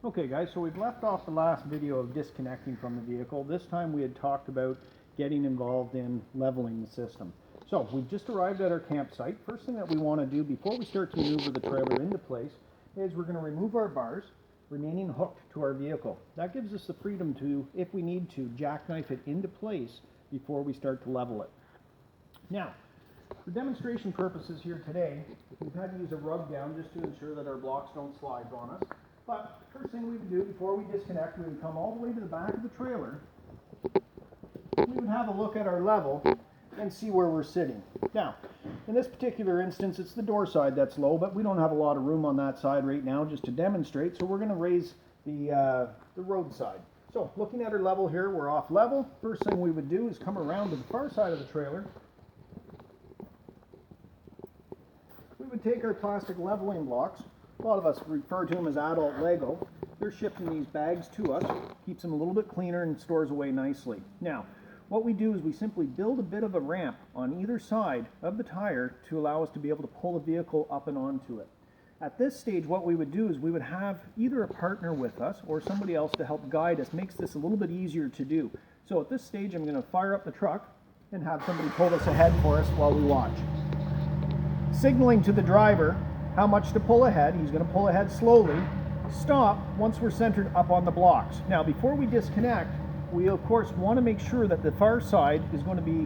Okay guys, so we've left off the last video of disconnecting from the vehicle. This time we had talked about getting involved in leveling the system. So we've just arrived at our campsite. First thing that we want to do before we start to maneuver the trailer into place is we're going to remove our bars remaining hooked to our vehicle. That gives us the freedom to, if we need to, jackknife it into place before we start to level it. Now, for demonstration purposes here today, we've had to use a rub down just to ensure that our blocks don't slide on us. But first thing we would do before we disconnect, we would come all the way to the back of the trailer. We would have a look at our level and see where we're sitting. Now, in this particular instance, it's the door side that's low, but we don't have a lot of room on that side right now just to demonstrate, so we're going to raise the road side. So, looking at our level here, we're off level. First thing we would do is come around to the far side of the trailer. We would take our plastic leveling blocks. A lot of us refer to them as adult Lego. They're shipped in these bags to us, keeps them a little bit cleaner and stores away nicely. Now, what we do is we simply build a bit of a ramp on either side of the tire to allow us to be able to pull the vehicle up and onto it. At this stage, what we would do is we would have either a partner with us or somebody else to help guide us. Makes this a little bit easier to do. So at this stage, I'm going to fire up the truck and have somebody pull this ahead for us while we watch. Signaling to the driver how much to pull ahead. He's going to pull ahead slowly. Stop once we're centered up on the blocks. Now, before we disconnect, we of course want to make sure that the far side is going to be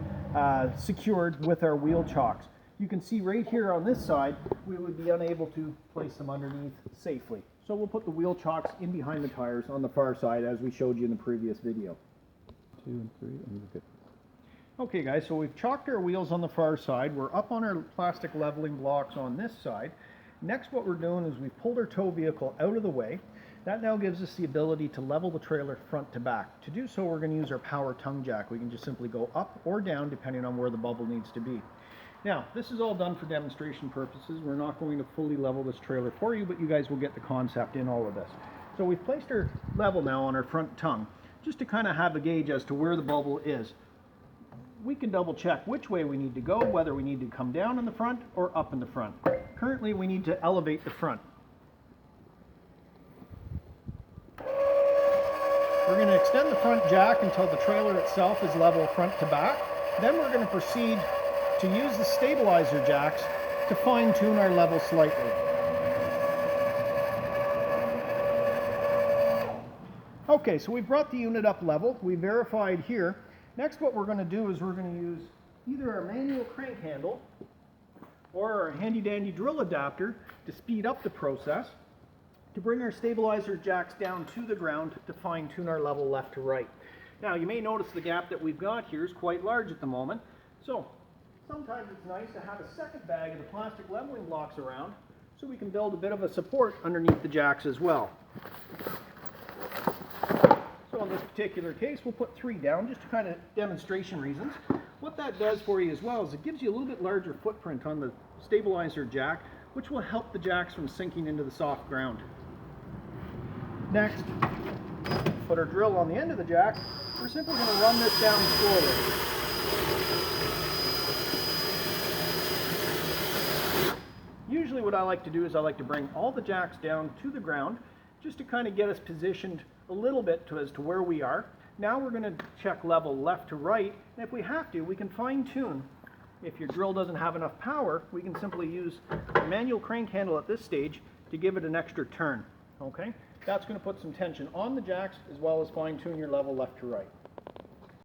secured with our wheel chocks. You can see right here on this side, we would be unable to place them underneath safely. So we'll put the wheel chocks in behind the tires on the far side as we showed you in the previous video. 2 and 3, and you're good. Okay guys, so we've chalked our wheels on the far side. We're up on our plastic leveling blocks on this side. Next, what we're doing is we've pulled our tow vehicle out of the way. That now gives us the ability to level the trailer front to back. To do so, we're going to use our power tongue jack. We can just simply go up or down depending on where the bubble needs to be. Now, this is all done for demonstration purposes. We're not going to fully level this trailer for you, but you guys will get the concept in all of this. So we've placed our level now on our front tongue, just to kind of have a gauge as to where the bubble is. We can double check which way we need to go, whether we need to come down in the front or up in the front. Currently, we need to elevate the front. We're going to extend the front jack until the trailer itself is level front to back. Then we're going to proceed to use the stabilizer jacks to fine-tune our level slightly. Okay, so we brought the unit up level. We verified here. Next, what we're going to do is we're going to use either our manual crank handle or our handy-dandy drill adapter to speed up the process to bring our stabilizer jacks down to the ground to fine-tune our level left to right. Now, you may notice the gap that we've got here is quite large at the moment, so sometimes it's nice to have a second bag of the plastic leveling blocks around so we can build a bit of a support underneath the jacks as well. So in this particular case, we'll put 3 down just to kind of demonstration reasons. What that does for you as well is it gives you a little bit larger footprint on the stabilizer jack, which will help the jacks from sinking into the soft ground. Next, put our drill on the end of the jack. We're simply going to run this down slowly. Usually what I like to do is I like to bring all the jacks down to the ground just to kind of get us positioned a little bit as to where we are. Now we're going to check level left to right, and if we have to, we can fine-tune. If your drill doesn't have enough power, we can simply use the manual crank handle at this stage to give it an extra turn. Okay? That's going to put some tension on the jacks as well as fine-tune your level left to right.